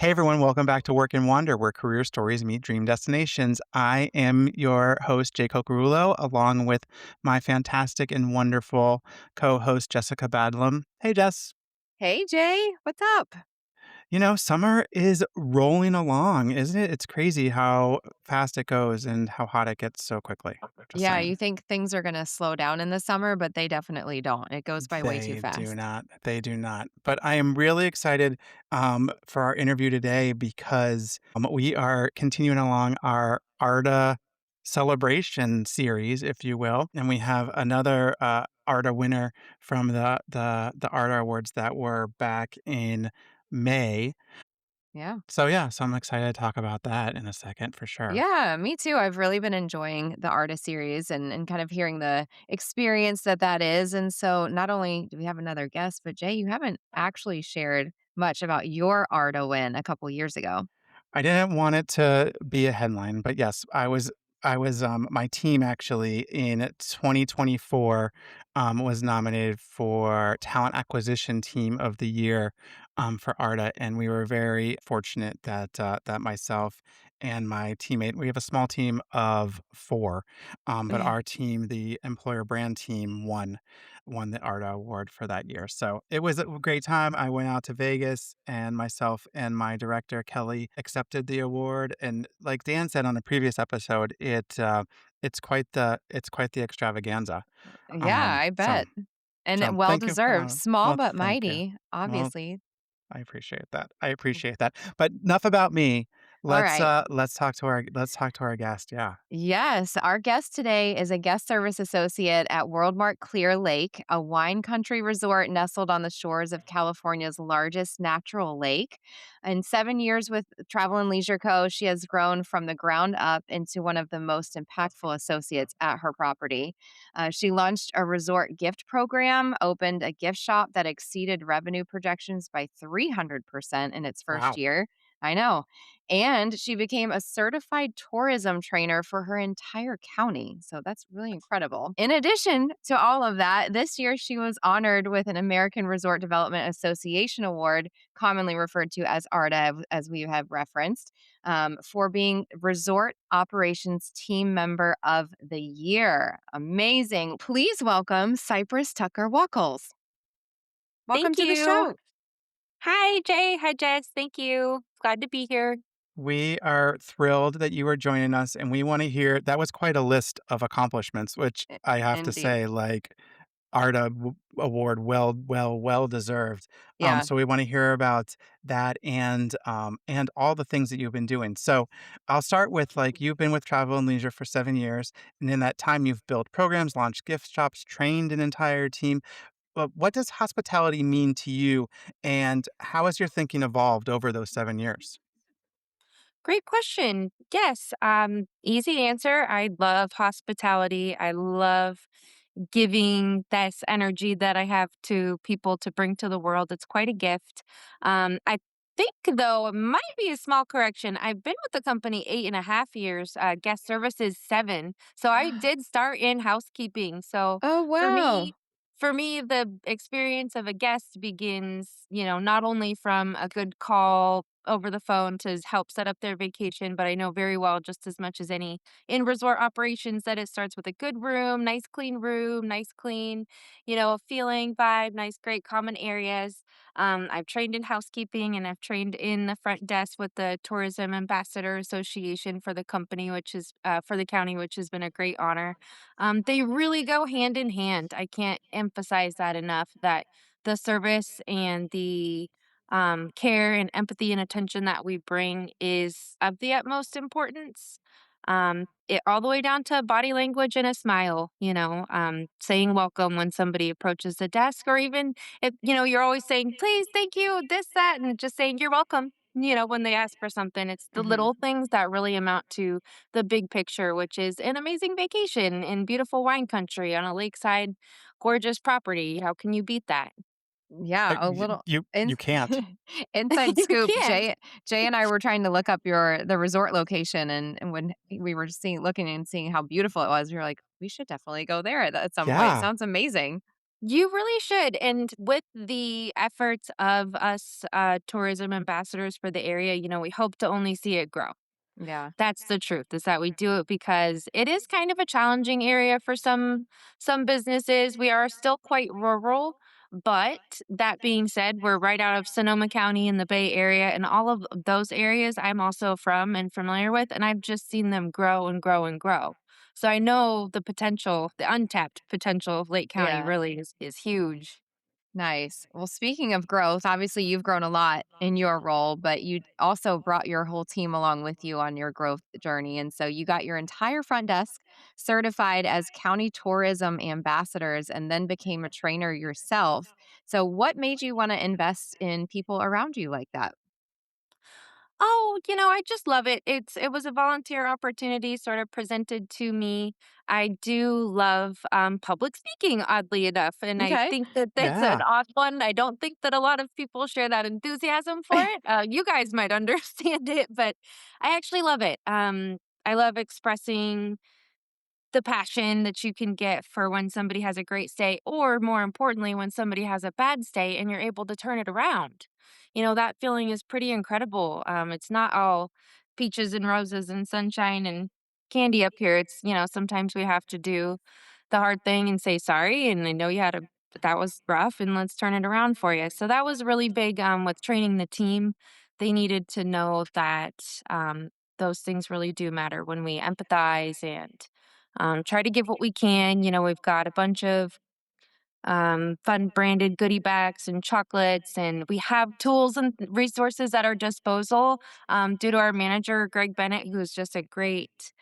Hey everyone, welcome back to Work and Wander, where career stories meet dream destinations. I am your host, Jay Cocarulo, along with my fantastic and wonderful co-host, Jessica Badlam. Hey Jess. Hey Jay, what's up? Summer is rolling along, isn't it? It's crazy how fast it goes and how hot it gets so quickly. Just Yeah, saying. you think things are gonna slow down in the summer, but they definitely don't. It goes by way too They do fast. not. They do not. But I am really excited for our interview today because we are continuing along our ARDA celebration series, if you will, and we have another ARDA winner from the ARDA Awards that were back in May. Yeah. So I'm excited to talk about that in a second for sure. Yeah, me too. I've really been enjoying the artist series and kind of hearing the experience that is. And so not only do we have another guest, but Jay, you haven't actually shared much about your ARDA win a couple years ago. I didn't want it to be a headline, but yes, I was my team actually in 2024 was nominated for Talent Acquisition Team of the Year for ARDA, and we were very fortunate that myself and my teammate, we have a small team of four, but Yeah. our team, the employer brand team, won the ARDA award for that year. So it was a great time. I went out to Vegas and myself and my director, Kelly, accepted the award. And like Dan said on a previous episode, it's quite the extravaganza. Yeah, I So bet. And so well thank you for deserved. Small well, but thank you. mighty, Well, obviously. I appreciate that. I appreciate that. But enough about me. All Let's right. uh let's talk to our guest. Yeah. Yes, our guest today is a guest service associate at Worldmark Clear Lake, a wine country resort nestled on the shores of California's largest natural lake. In 7 years with Travel and Leisure Co., she has grown from the ground up into one of the most impactful associates at her property. She launched a resort gift program, opened a gift shop that exceeded revenue projections by 300% in its first Wow. year. I know, and she became a certified tourism trainer for her entire county. So that's really incredible. In addition to all of that, this year she was honored with an American Resort Development Association Award, commonly referred to as ARDA, as we have referenced, for being Resort Operations Team Member of the Year. Amazing. Please welcome Cypress Tucker-Wachholz. Welcome Thank to the you. show. Hi, Jay. Hi, Jess. Thank you. Glad to be here. We are thrilled that you are joining us, and we want to hear that was quite a list of accomplishments, which I have to Indeed. say, like, ARDA award, well deserved. Yeah. So we want to hear about that and all the things that you've been doing. So I'll start with like you've been with Travel and Leisure for 7 years, and in that time you've built programs, launched gift shops, trained an entire team. But what does hospitality mean to you, and how has your thinking evolved over those 7 years? Great question. Yes. Easy answer. I love hospitality. I love giving this energy that I have to people to bring to the world. It's quite a gift. I think, though, it might be a small correction. I've been with the company 8.5 years, guest services 7. So I did start in housekeeping. So Oh, for wow. me, the experience of a guest begins, not only from a good call over the phone to help set up their vacation, but I know very well, just as much as any in resort operations, that it starts with a good room, nice clean, feeling vibe, nice, great common areas. I've trained in housekeeping and I've trained in the front desk with the Tourism Ambassador Association for the company, which is for the county, which has been a great honor. They really go hand in hand. I can't emphasize that enough, that the service and the care and empathy and attention that we bring is of the utmost importance. It all the way down to body language and a smile, saying welcome when somebody approaches the desk, or even if, you're always saying, please, thank you, this, that, and just saying you're welcome. When they ask for something, it's the Mhm. little things that really amount to the big picture, which is an amazing vacation in beautiful wine country on a lakeside, gorgeous property. How can you beat that? Yeah, a You, little you ins you can't. inside You scoop. can't. Jay and I were trying to look up the resort location, and when we were looking and seeing how beautiful it was, we were like, "We should definitely go there at some point. It Yeah. sounds amazing." You really should. And with the efforts of us tourism ambassadors for the area, we hope to only see it grow. Yeah. That's the truth, is that we do it because it is kind of a challenging area for some businesses. We are still quite rural, but that being said, we're right out of Sonoma County in the Bay Area, and all of those areas I'm also from and familiar with, and I've just seen them grow and grow and grow. So I know the potential, the untapped potential of Lake County Yeah. really is huge. Nice. Well, speaking of growth, obviously you've grown a lot in your role, but you also brought your whole team along with you on your growth journey. And so you got your entire front desk certified as county tourism ambassadors and then became a trainer yourself. So, what made you want to invest in people around you like that? Oh, I just love it. It was a volunteer opportunity sort of presented to me. I do love public speaking, oddly enough, and I Okay. think that that's an Yeah. odd one. I don't think that a lot of people share that enthusiasm for it. You guys might understand it, but I actually love it. I love expressing the passion that you can get for when somebody has a great stay, or more importantly, when somebody has a bad stay and you're able to turn it around. That feeling is pretty incredible. It's not all peaches and roses and sunshine and candy up here. Sometimes we have to do the hard thing and say sorry. And I know that was rough, and let's turn it around for you. So that was really big with training the team. They needed to know that those things really do matter when we empathize and try to give what we can. We've got a bunch of fun branded goodie bags and chocolates, and we have tools and resources at our disposal due to our manager, Greg Bennett, who's just a great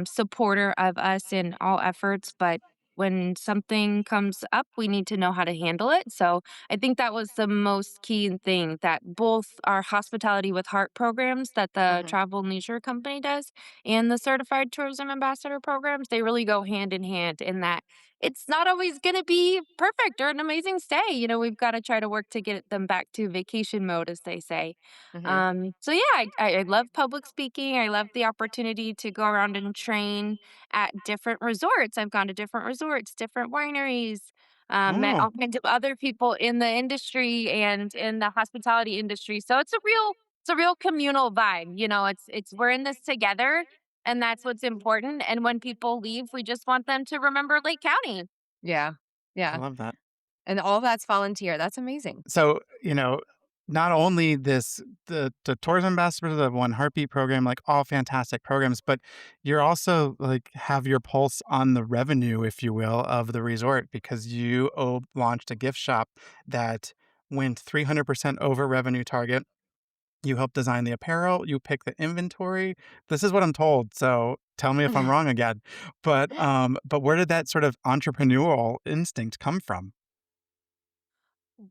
supporter of us in all efforts. But when something comes up, we need to know how to handle it. So I think that was the most key thing, that both our hospitality with heart programs that the Hmm. travel and leisure company does and the certified tourism ambassador programs, they really go hand in hand in that it's not always going to be perfect or an amazing stay. We've got to try to work to get them back to vacation mode, as they say. Hmm. So yeah, I love public speaking. I love the opportunity to go around and train at different resorts. I've gone to different resorts, different wineries, met Oh, all kinds of other people in the industry and in the hospitality industry. So it's a real communal vibe. It's we're in this together, and that's what's important. And when people leave, we just want them to remember Lake County. Yeah. I Yeah. love that. And all that's volunteer. That's amazing. So, not only the tourism ambassador, the One Heartbeat program, like all fantastic programs, but you're also like have your pulse on the revenue, if you will, of the resort because you launched a gift shop that went 300% over revenue target. You helped design the apparel, you pick the inventory. This is what I'm told, so tell me if I'm wrong again. But where did that sort of entrepreneurial instinct come from?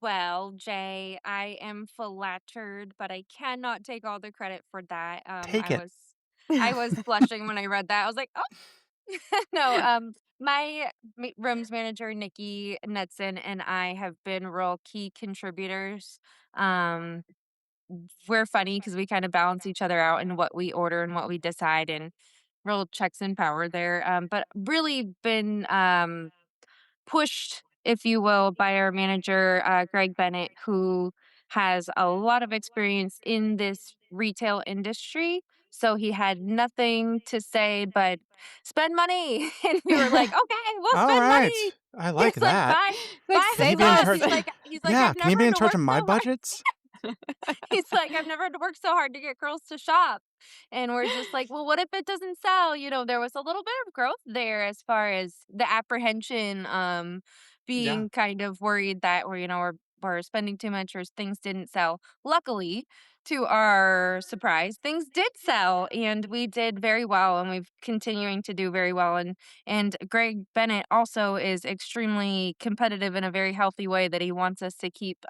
Well, Jay, I am flattered, but I cannot take all the credit for that. Take it. I was blushing when I read that. I was like, oh no. My rooms manager Nikki Netson and I have been real key contributors. Um, we're funny because we kind of balance each other out in what we order and what we decide, and real checks and power there. But really been pushed, if you will, by our manager, Greg Bennett, who has a lot of experience in this retail industry. So he had nothing to say but spend money. And we were like, okay, we'll All spend right. money. I like He's like, that. Like, buy Can the he say be in clothes. charge? less. He's like, Yeah, I've can he never be had in to charge work of my so hard. budgets? He's like, "I've never had to work so hard to get girls to shop." And we're just like, "Well, what if it doesn't sell?" There was a little bit of growth there as far as the apprehension, Yeah. being kind of worried that we're spending too much or things didn't sell. Luckily, to our surprise, things did sell, and we did very well, and we've continuing to do very well. And Greg Bennett also is extremely competitive in a very healthy way that he wants us to keep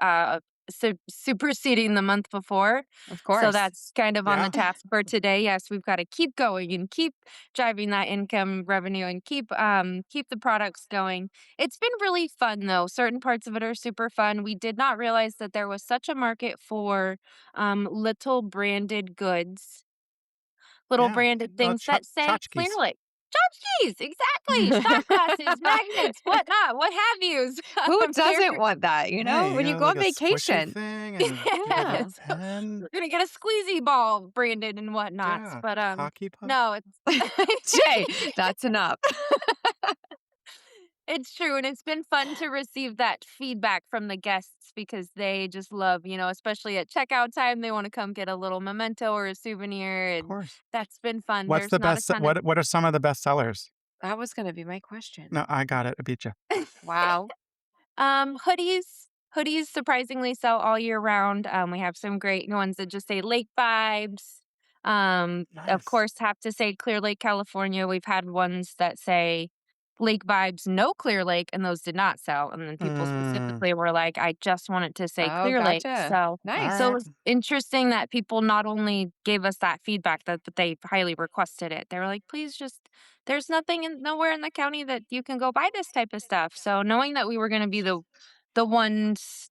superseding the month before. Of So course. that's kind of on the Yeah. task for today. Yes, we've got to keep going and keep driving that income revenue and keep the products going. It's been really fun though. Certain parts of it are super fun. We did not realize that there was such a market for little branded goods, little Yeah. branded things that say Tchotchkes. clearly. Tchotchkes, exactly, shot glasses, magnets, whatnot, what have yous. Who They're doesn't want that, Hey, when you you got go like on a squishy vacation? thing and give it a Yeah. yes. pen. We're gonna get a squeezy ball branded and whatnots, Yeah, but, hockey puck. no, it's Jay, that's enough. it's true, and it's been fun to receive that feedback from the guests because they just love, especially at checkout time, they wanna come get a little memento or a souvenir, Of and course. that's been fun. What's There's the not a best ton of what are some of the best sellers? That was gonna be my question. No, I got it. I beat you. Wow. Hoodies surprisingly sell all year round. We have some great ones that just say lake vibes. Of Nice. course, have to say Clear Lake, California. We've had ones that say lake vibes, no Clear Lake, and those did not sell. And then people Mm, specifically were like, I just want it to say Oh, Clear Lake. gotcha. So it Nice. alright. was interesting that people not only gave us that feedback that but they highly requested it. They were like, please just there's nowhere in the county that you can go buy this type of stuff. So knowing that we were going to be the ones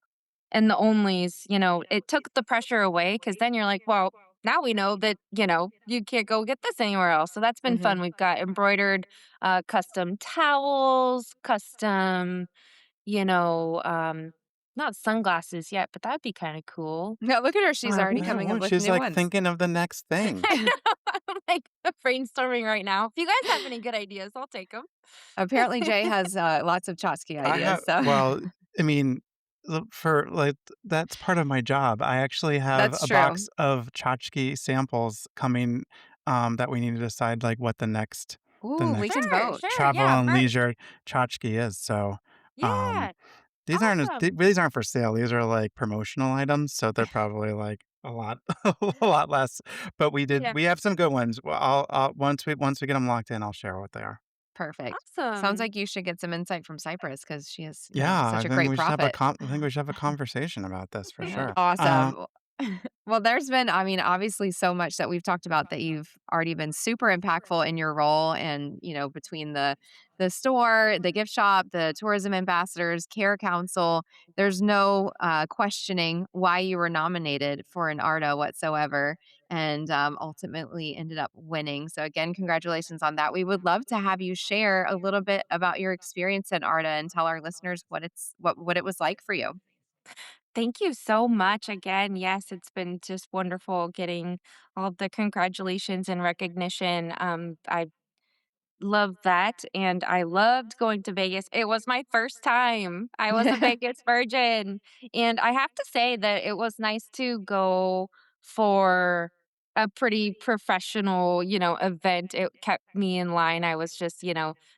and the onlys, it took the pressure away because then you're like, well, now we know that, you can't go get this anywhere else. So that's been Mhm. fun. We've got embroidered custom towels, custom, you know, um, not sunglasses yet, but that'd be kind of cool. Yeah, look at her, she's already Um, coming up with She's new like ones. thinking of the next thing. I know. I'm like brainstorming right now. If you guys have any good ideas, I'll take them. Apparently, Jay has, lots of Chotsky I have ideas, so well, I mean, for like that's part of my job. I actually have that's a true. box of tchotchke samples coming that we need to decide like what the Ooh, we can next Sure, vote. sure. travel Yeah. and leisure tchotchke is. So, um Yeah. these Awesome. these aren't for sale. These are like promotional items, so they're probably like a lot a lot less. But Yeah. we have some good ones. Well, I'll once we get them locked in, I'll share what they are. Perfect. Sounds Awesome. like you should get some insight from Cypress because she has, Yeah, such I a think great we should have a profit. I think we should have a conversation about this for Yeah. sure. Awesome. Well, there's been, obviously so much that we've talked about that you've already been super impactful in your role and, between the store, the gift shop, the tourism ambassadors, care council, there's no questioning why you were nominated for an ARDA whatsoever and ultimately ended up winning. So again, congratulations on that. We would love to have you share a little bit about your experience at ARDA and tell our listeners what it was like for you. Thank you so much again. Yes, it's been just wonderful getting all the congratulations and recognition. I love that, and I loved going to Vegas. It was my first time. I was a Vegas virgin, and I have to say that it was nice to go for a pretty professional, event. It kept me in line. I was just,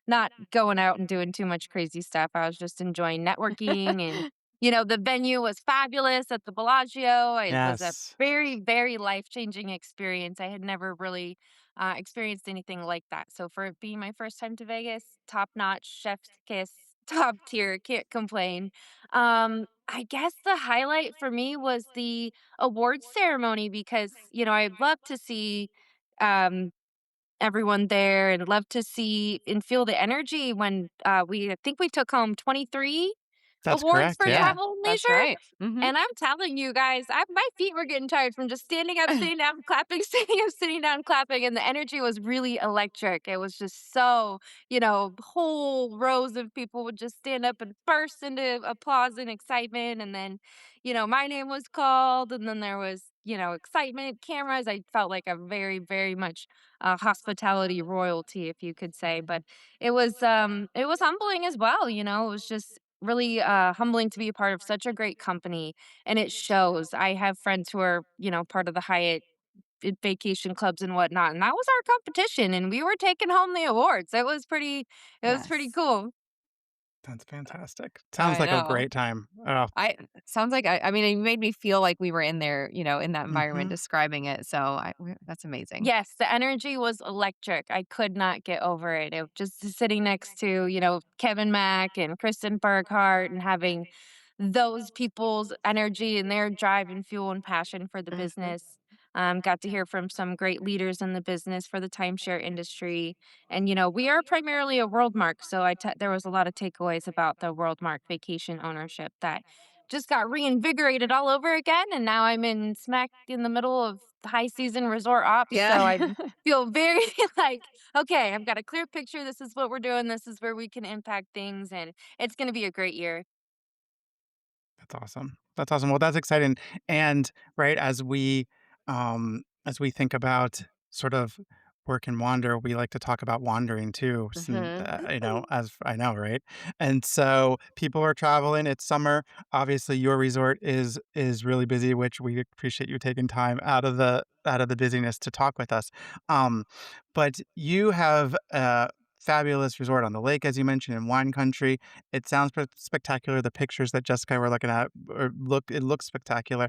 not going out and doing too much crazy stuff. I was just enjoying networking and the venue was fabulous at the Bellagio. It was a Yes, very, very life-changing experience. I had never really experienced anything like that. So for it being my first time to Vegas, top notch, chef's kiss, top tier, can't complain. I guess the highlight for me was the awards ceremony because I love to see um, everyone there and love to see and feel the energy when I think we took home 23 that's awards correct. for Yeah, Yeah, travel and that's leisure. right. Mhm. And I'm telling you guys, my feet were getting tired from just standing up, sitting down, clapping, standing up, sitting down, clapping, and the energy was really electric. It was just so, whole rows of people would just stand up and burst into applause and excitement. And then, my name was called, and then there was, excitement, cameras. I felt like a very, very much hospitality royalty, if you could say. But it was humbling as well. It was just really humbling to be a part of such a great company and it shows. I have friends who are part of the Hyatt vacation clubs and whatnot, and that was our competition and we were taking home the awards. It was pretty Yes. cool. that's fantastic. Sounds I like a know. great time. Oh, I sounds like it made me feel like we were in there, in that environment mm-hmm. describing it. So that's amazing. Yes, the energy was electric. I could not get over it. It just sitting next to, Kevin Mack and Kristen Burghardt and having those people's energy and their drive and fuel and passion for the Mhm. business. Got to hear from some great leaders in the business for the timeshare industry. And, we are primarily a Worldmark. So there was a lot of takeaways about the Worldmark vacation ownership that just got reinvigorated all over again. And now I'm in smack in the middle of high season resort ops, Yeah. so I feel very like, okay, I've got a clear picture. This is what we're doing. This is where we can impact things, and it's going to be a great year. That's awesome. That's awesome. Well, that's exciting. And right as we think about sort of work and wander, we like to talk about wandering too. Mhm. As I know, right? And so people are traveling. It's summer. Obviously, your resort is really busy, which we appreciate you taking time out of the busyness to talk with us. Um, but you have a fabulous resort on the lake, as you mentioned, in wine country. It sounds spectacular. The pictures that Jessica and I were looking at it looks spectacular.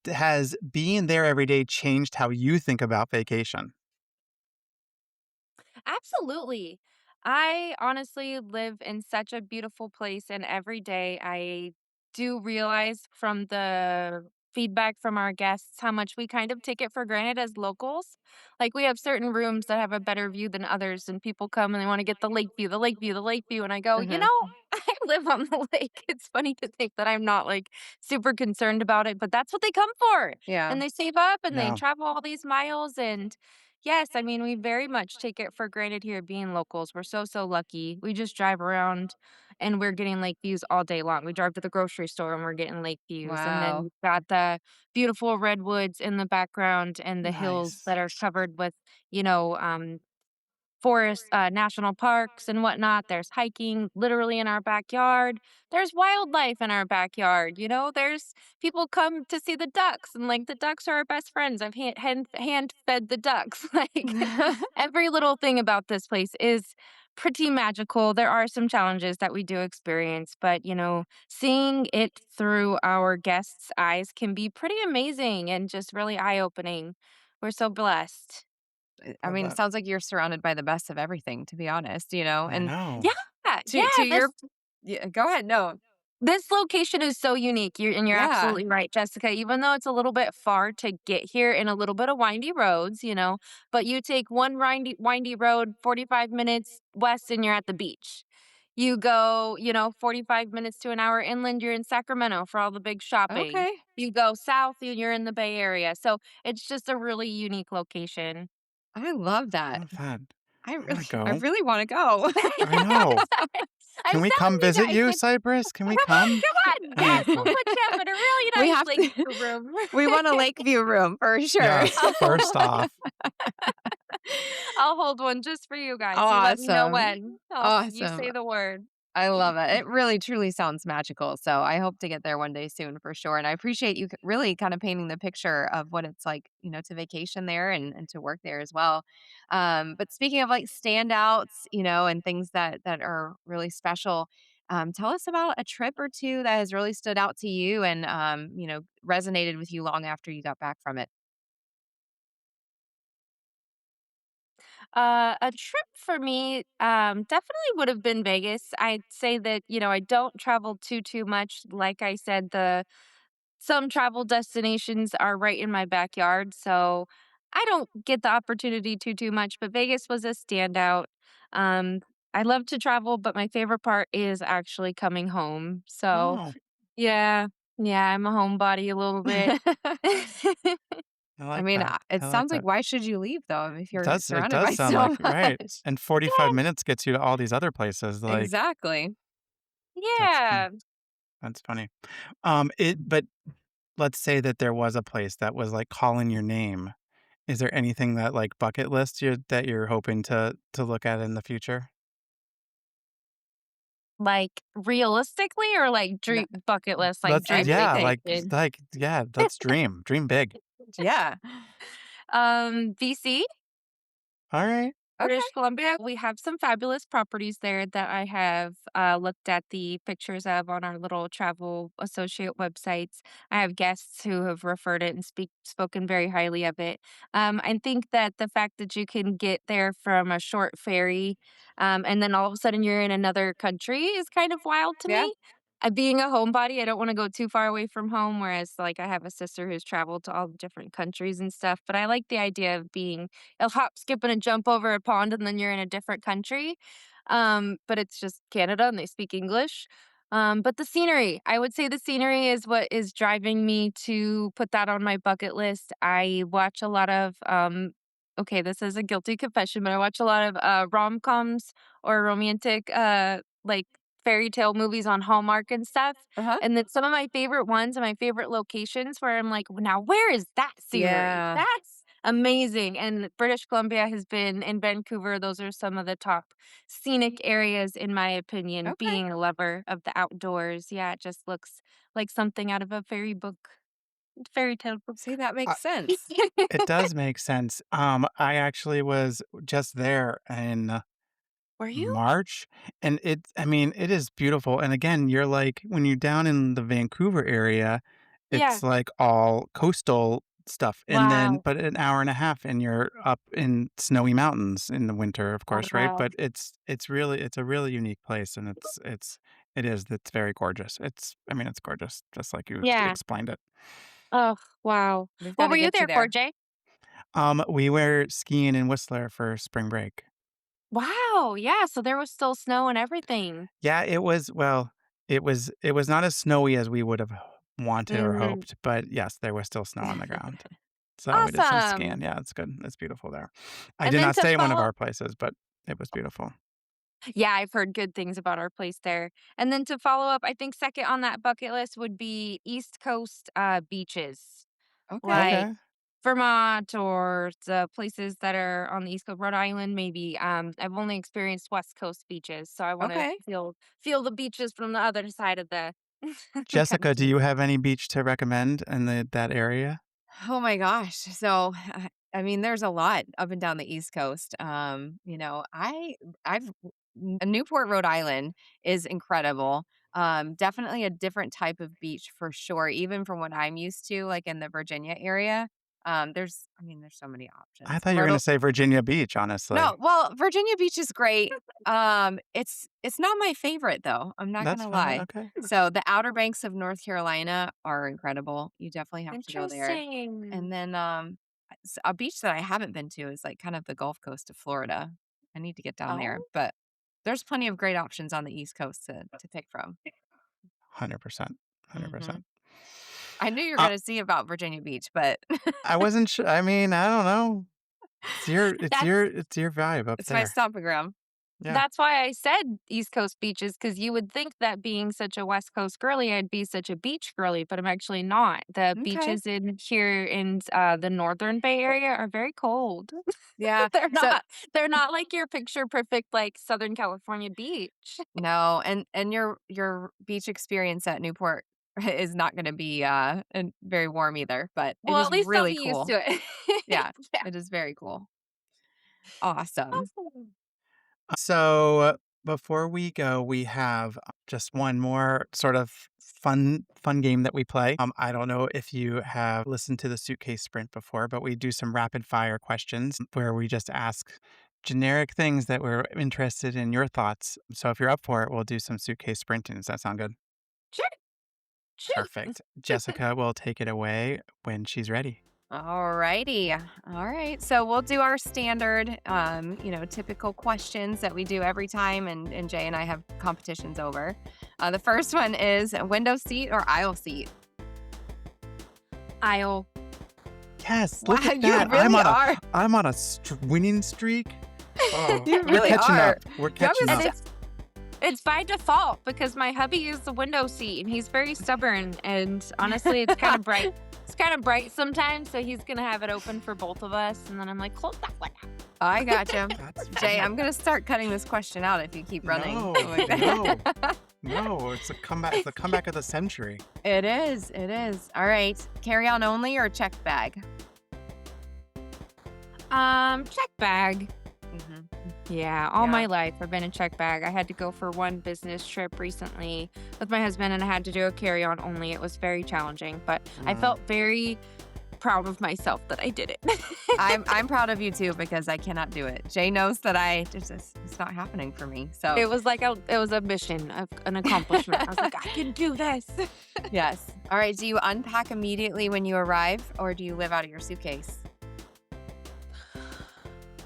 Has being there every day changed how you think about vacation? Absolutely. I honestly live in such a beautiful place, and every day I do realize from the feedback from our guests how much we kind of take it for granted as locals. Like we have certain rooms that have a better view than others, and people come and they want to get the lake view, the lake view, the lake view. And I go, Mhm. I live on the lake. It's funny to think that I'm not like super concerned about it, but that's what they come for. Yeah. And they save up and they Yeah. travel all these miles. And yes, I mean, we very much take it for granted here being locals. We're so, so lucky. We just drive around and we're getting lake views all day long. We drive to the grocery store and we're getting lake views. And then Wow. we've got the beautiful redwoods in the background and the hills Nice. that are covered with, you know, forest, national parks and whatnot. There's hiking literally in our backyard. There's wildlife in our backyard. There's people come to see the ducks, and like the ducks are our best friends. I've hand fed the ducks. Like every little thing about this place is pretty magical. There are some challenges that we do experience, but seeing it through our guests' eyes can be pretty amazing and just really eye opening. We're so blessed. I Love mean, it that. sounds like you're surrounded by the best of everything, to be honest, I and know. Yeah, yeah. to This your yeah, go ahead, no. This location is so unique. You're Yeah. absolutely right, Jessica. Even though it's a little bit far to get here and a little bit of windy roads, but you take one windy road 45 minutes west and you're at the beach. You go, 45 minutes to an hour inland, you're in Sacramento for all the big shopping. Okay. You go south and you're in the Bay Area. So it's just a really unique location. I love that. Love that. I I wanna really I go. really wanna go. I know. I'm Can we come telling you visit guys, you, like, Cypress? Can we come? come on, All right, yes, we'll cool. put you up in a really We nice have to lakeview room. we want a Lakeview room for sure. Yes, first off. I'll hold one just for you guys. You let me know Awesome. when. You Awesome. say the word. I love it. It really truly sounds magical. So I hope to get there one day soon for sure. And I appreciate you really kind of painting the picture of what it's like, to vacation there and to work there as well. But speaking of like standouts, and things that are really special, tell us about a trip or two that has really stood out to you and resonated with you long after you got back from it. A trip for me, definitely would have been Vegas. I'd say that, I don't travel too much. Like I said, some travel destinations are right in my backyard, so I don't get the opportunity too much, but Vegas was a standout. Um, I love to travel, but my favorite part is actually coming home. So, Oh, yeah. Yeah, I'm a homebody a little bit. I I like mean, that. it I like sounds like that. why should you leave though if you're It surrounded does by sound so like right. much? And 45 Yeah, minutes gets you to all these other places, like, Exactly. that's funny. yeah. That's funny. But let's say that there was a place that was, like, calling your name. Is there anything that, like, bucket list that you're hoping to look at in the future? Like, realistically or, like, No, dream bucket list, like, dream Yeah, vacation? yeah, let's dream. Dream big. yeah. BC? Okay. British Columbia, we have some fabulous properties there that I have looked at the pictures of on our little travel associate websites. I have guests who have referred it and spoken very highly of it. I think that the fact that you can get there from a short ferry, and then all of a sudden you're in another country is kind of wild to Yeah. me. Being a homebody, I don't want to go too far away from home. Whereas, like, I have a sister who's traveled to all the different countries and stuff. But I like the idea of being a hop, skip, and a jump over a pond, and then you're in a different country. But it's just Canada, and they speak English. But the scenery, I would say the scenery is what is driving me to put that on my bucket list. I watch a lot of, okay, this is a guilty confession, but I watch a lot of rom-coms or romantic, like fairy tale movies on Hallmark and stuff. Uh-huh. And then some of my favorite ones and my favorite locations where I'm like, now where is that scenery? Yeah. That's amazing. And British Columbia has been in Vancouver. Those are some of the top scenic areas, in my opinion, Okay. being a lover of the outdoors. Yeah, it just looks like something out of a fairy tale book. See, that Uh, makes sense. it does make sense. I actually was just there in Were you? March, and I mean, it is beautiful, and again, you're like when you're down in the Vancouver area, Yeah. it's like all coastal stuff, and then Wow. but an hour and a half and you're up in snowy mountains in the winter, of course, right? Wow. But it's a really unique place, and it's very gorgeous. I mean, it's gorgeous, just like you Yeah. explained it. Oh, wow. We've got What to were you get you there for, there. Jay? We were skiing in Whistler for spring break. Wow. Yeah. So there was still snow and everything. Yeah, it was not as snowy as we would have wanted or Mm, hoped, but yes, there was still snow on the ground. So we did some skiing. awesome. Yeah, it's good. It's beautiful there. I And did then not to stay in one of follow, our places, but it was beautiful. yeah, I've heard good things about our place there. And then to follow up, I think second on that bucket list would be East Coast beaches, Okay. like Okay. Vermont or the places that are on the East Coast, Rhode Island, maybe. I've only experienced West Coast beaches, so I want to Okay. feel the beaches from the other side of the the Jessica, do country. you have any beach to recommend in that area? Oh my gosh. So, I mean, there's a lot up and down the East Coast. I've Newport, Rhode Island is incredible. Definitely a different type of beach for sure, even from what I'm used to, like in the Virginia area. There's so many I options. thought you were gonna say Virginia Beach, No, honestly. well, Virginia Beach is great. It's not my favorite though. I'm not That's gonna fine. lie. Okay. So the Outer Banks of North Carolina are incredible. You definitely have to go there. And Interesting. then a beach that I haven't been to is like kind of the Gulf Coast of Florida. I need to get down there, Oh. but there's plenty of great options on the East Coast to pick from. 100%. Hmm 100%. I knew you were Uh, going to see about Virginia Beach, but I wasn't sure. I mean, I don't know. It's your it's That's your it's your vibe up it's my there. stomping ground. Yeah. that's why I said East Coast beaches, because you would think that being such a West Coast girly, I'd be such a beach girly, but I'm actually not. The Okay. beaches in here in the Northern Bay Area are very cold. Yeah. They're So not they're not like your picture perfect like Southern California beach. no, and your beach experience at Newport is not gonna be, very warm either, but it Well, is at least I'll really be used cool. to it. Yeah, Yeah. it is very cool. Awesome. Awesome. So before we go, we have just one more sort of fun game that we play. I don't know if you have listened to the suitcase sprint before, but we do some rapid fire questions where we just ask generic things that we're interested in your thoughts. So if you're up for it, we'll do some suitcase sprinting. Does that sound good? Sure. Shoot. Perfect. Jessica will take it away when she's ready. Alrighty. All right. So we'll do our standard, typical questions that we do every time, and Jay and I have competitions over. The first one is window seat or aisle seat? Aisle. Yes, Wow, look at you that. really are. I'm on a winning streak. Oh, You we're really catching are. up. We're You have catching a And up. it's by default because my hubby is the window seat and he's very stubborn. And honestly, it's kind of bright. It's kind of bright sometimes, so he's gonna have it open for both of us. And then I'm like, close that one. I gotcha. That's Jay, fine. I'm gonna start cutting this question out if you keep running. No, like that. no, it's a comeback. It's the comeback of the century. It is. It is. All right. Carry on only or checked bag? Check bag. Mm-hmm. Yeah, all Yeah. my life I've been a check bag. I had to go for one business trip recently with my husband and I had to do a carry on only. It was very challenging, but I Mm. felt very proud of myself that I did it. I'm proud of you too because I cannot do it. Jay knows that it's not happening for me. So It was like it was a mission, an accomplishment. I was like, I can do this. yes. All right. Do you unpack immediately when you arrive, or do you live out of your suitcase?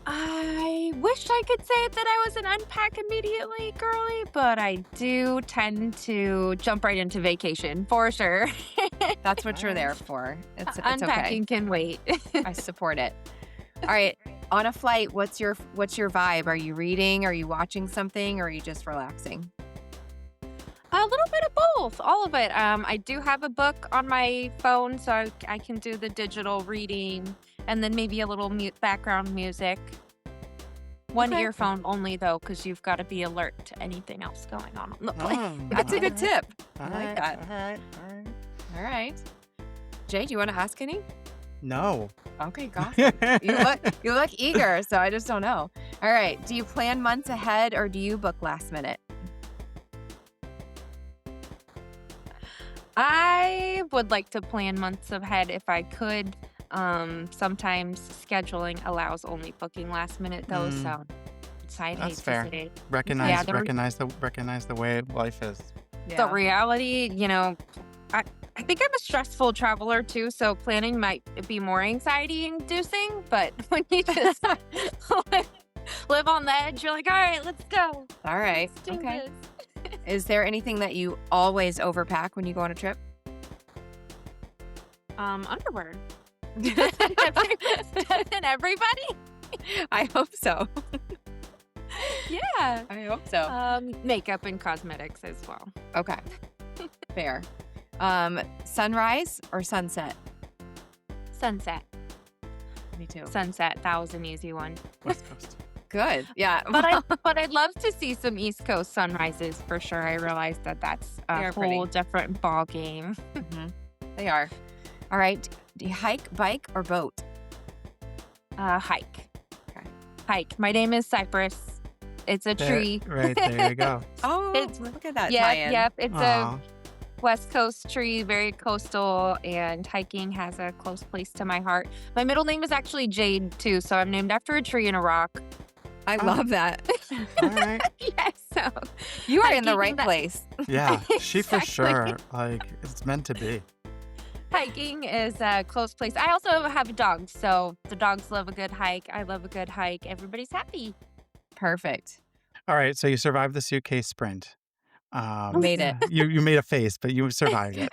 I wish I could say that I was an unpack immediately girly, but I do tend to jump right into vacation for sure. That's what you're Alright. there for. It's okay. Unpacking can wait. I support it. All right. On a flight, what's your vibe? Are you reading? Are you watching something? Or are you just relaxing? A little bit of both, all of it. I do have a book on my phone, so I can do the digital reading and then maybe a little background music. One Okay. earphone only, though, because you've got to be alert to anything else going on the plane. That's a good tip. I like Alright, that. alright, alright. All right. Jay, do you want to ask any? No. Okay, gosh. You look eager, so I just don't know. All right. Do you plan months ahead or do you book last minute? I would like to plan months ahead if I could. Sometimes scheduling allows only booking last minute, though, Mm, so I'd hate that's to fair. say. Okay. Yeah, Recognize the way life is. the reality, I think I'm a stressful traveler too, so planning might be more anxiety inducing, but when you just live on the edge, you're like, all right, let's go. All right. Let's do Okay. this. Is there anything that you always overpack when you go on a trip? Underwear. Doesn't everybody? I hope so. Yeah. I hope so. Makeup and cosmetics as well. Okay. Fair. Sunrise or sunset? Sunset. Me too. Sunset. That was an easy one. West Coast. Good. Yeah. But I'd love to see some East Coast sunrises for sure. I realized that that's They a are whole pretty. different ball game. Mhm. They are. All right. Do you hike, bike, or boat? Hike. Okay. Hike. My name is Cypress. It's a tree. Right there you go. Oh, It's- look at that Yep, tie-in. yep. It's Aw. a West Coast tree, very coastal, and hiking has a close place to my heart. My middle name is actually Jade too, so I'm named after a tree and a rock. I Oh. love that. All right. Yes, so You are in the hiking right that- place. Yeah, she for Exactly. sure. Like, it's meant to be. Hiking is a close place. I also have dogs, so the dogs love a good hike. I love a good hike. Everybody's happy. Perfect. All right, so you survived the suitcase sprint. Made it. You made a face, but you survived it.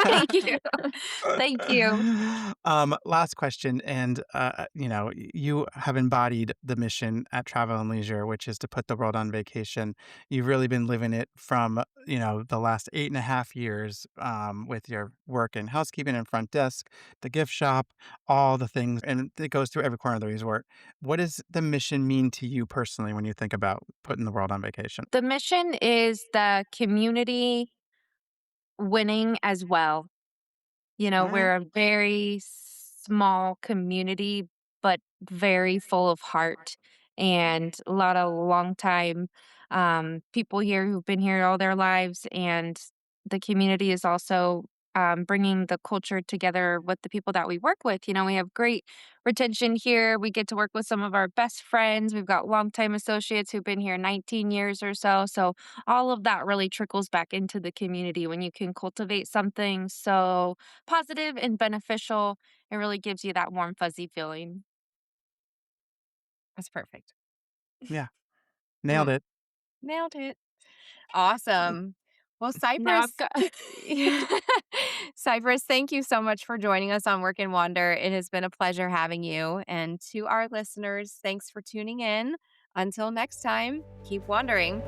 Thank you. Thank you. Last question, and you have embodied the mission at Travel and Leisure, which is to put the world on vacation. You've really been living it from the last 8.5 years, with your work in housekeeping and front desk, the gift shop, all the things, and it goes through every corner of the resort. What does the mission mean to you personally when you think about putting the world on vacation? The mission is the community winning as well. All right. We're a very small community, but very full of heart and a lot of long time people here who've been here all their lives. And the community is also bringing the culture together with the people that we work with. We have great retention here. We get to work with some of our best friends. We've got longtime associates who've been here 19 years or so. So all of that really trickles back into the community when you can cultivate something so positive and beneficial. It really gives you that warm, fuzzy feeling. That's perfect. Yeah, nailed it. Nailed it. Awesome. Well, Now Cypress, I've got. Cypress, thank you so much for joining us on Work and Wander. It has been a pleasure having you. And to our listeners, thanks for tuning in. Until next time, keep wandering.